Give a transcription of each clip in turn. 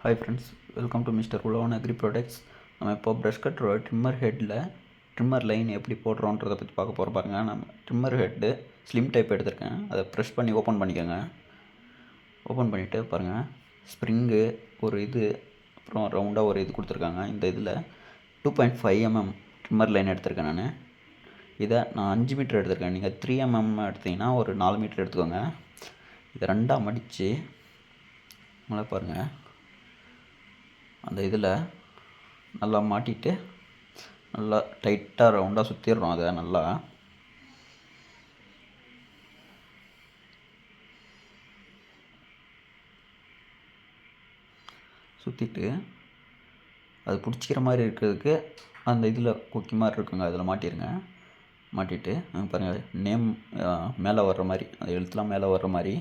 Hi friends, welcome to mister Ulavan agri products. நம்ம இப்போ brush கட்டரோட ட்ரிம்மர் ஹெட்டில் ட்ரிம்மர் லைன் எப்படி போடுறோன்றதை பற்றி பார்க்க போகிற பாருங்க. நம்ம ட்ரிம்மர் ஹெட்டு ஸ்லிம் டைப் எடுத்திருக்கேன். அதை ப்ரெஷ் பண்ணி ஓப்பன் பண்ணிக்கோங்க. ஓப்பன் பண்ணிவிட்டு பாருங்கள், ஸ்ப்ரிங்கு ஒரு இது, அப்புறம் ரவுண்டாக ஒரு இது கொடுத்துருக்காங்க. இந்த இதில் 2.5 mm ட்ரிம்மர் லைன் எடுத்திருக்கேன் நான். இதை நான் 5 மீட்டர் எடுத்திருக்கேன். நீங்கள் 3 mm எடுத்திங்கன்னா ஒரு 4 மீட்டர் எடுத்துக்கோங்க. இதை ரெண்டாக மடித்து நல்லா பாருங்கள், அந்த இதில் நல்லா மாட்டிட்டு நல்லா டைட்டாக ரவுண்டாக சுற்றிடுறோம். அதை நல்லா சுற்றிட்டு அது பிடிச்சிக்கிற மாதிரி இருக்கிறதுக்கு அந்த இதில் கொக்கி மாதிரி இருக்குங்க, அதில் மாட்டிடுங்க. மாட்டிட்டு பாருங்கள், நேம் மேலே வர்ற மாதிரி, அந்த எழுத்துலாம் மேலே வர்ற மாதிரி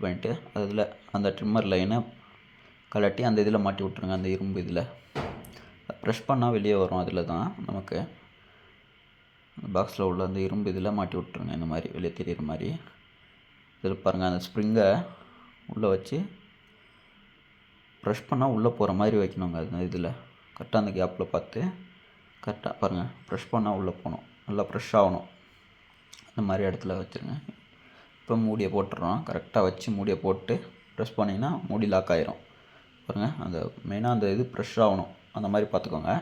பண்ணிட்டு அதில் அந்த ட்ரிம்மர் லைனை கலட்டி அந்த இதில் மாட்டி விட்ருங்க. அந்த இரும்பு இதில் ப்ரெஷ் பண்ணால் வெளியே வரும். அதில் தான் நமக்கு பாக்ஸில் உள்ள அந்த இரும்பு இதில் மாட்டி விட்ருங்க. இந்த மாதிரி வெளியே தெரிகிற மாதிரி இதில் பாருங்கள், அந்த ஸ்ப்ரிங்கை உள்ளே வச்சு ப்ரெஷ் பண்ணால் உள்ளே போகிற மாதிரி வைக்கணுங்க. அந்த இதில் கரெக்டாக அந்த கேப்பில் பார்த்து கரெக்டாக பாருங்கள், ப்ரெஷ் பண்ணால் உள்ளே போகணும், நல்லா ப்ரெஷ் ஆகணும். இந்த மாதிரி இடத்துல வச்சுருங்க. இப்போ மூடியை போட்டுடுறோம். கரெக்டாக வச்சு மூடியை போட்டு ப்ரெஷ் பண்ணிங்கன்னா மூடி லாக் ஆகிரும். பாருங்கள், அந்த மெயினாக அந்த இது ப்ரெஷ் ஆகணும், அந்த மாதிரி பார்த்துக்கோங்க.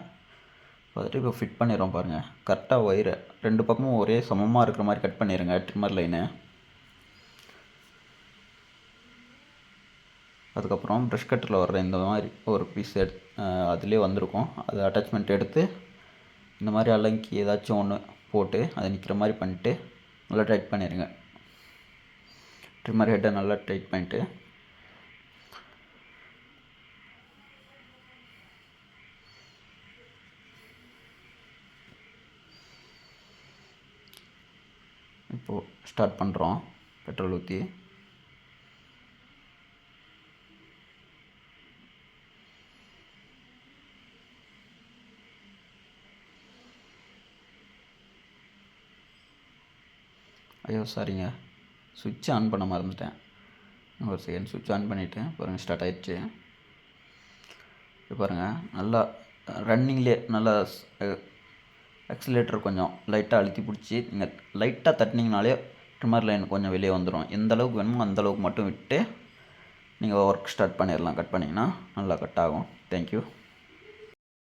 பார்த்துட்டு இப்போ ஃபிட் பண்ணிடுறோம். பாருங்கள், கரெக்டாக ஒயரை 2 பக்கமும் ஒரே சமமாக இருக்கிற மாதிரி கட் பண்ணிடுங்க ட்ரிம்மர் லைனு. அதுக்கப்புறம் ப்ரஷ் கட்டரில் வர்ற இந்த மாதிரி ஒரு பீஸ் அதிலே வந்திருக்கும். அது அட்டாச்மெண்ட் எடுத்து இந்த மாதிரி அலங்கி ஏதாச்சும் ஒன்று போட்டு அதை நிற்கிற மாதிரி பண்ணிவிட்டு நல்லா டைட் பண்ணிடுங்க. ட்ரிம்மர் ஹெட்டை நல்லா டைட் பண்ணிவிட்டு இப்போது ஸ்டார்ட் பண்ணுறோம். பெட்ரோல் ஊற்றி ஐயோ சாரிங்க, சுவிட்ச் ஆன் பண்ண மறந்துட்டேன். ஒரு செகண்ட் சுவிட்ச் ஆன் பண்ணிவிட்டு பாருங்கள், ஸ்டார்ட் ஆகிடுச்சு. இப்போ பாருங்கள், நல்லா ரன்னிங்லேயே நல்லா ஆக்சிலேட்டர் கொஞ்சம் லைட்டாக அழுத்தி பிடிச்சி நீங்கள் லைட்டாக தட்டினீங்கனாலே ட்ரிம்மர் லைன் கொஞ்சம் வெளியே வந்துடும். எந்த அளவுக்கு வேணுமோ அந்த அளவுக்கு மட்டும் விட்டு நீங்கள் ஒர்க் ஸ்டார்ட் பண்ணிடலாம். கட் பண்ணிங்கன்னா நல்லா கட் ஆகும். தேங்க்யூ.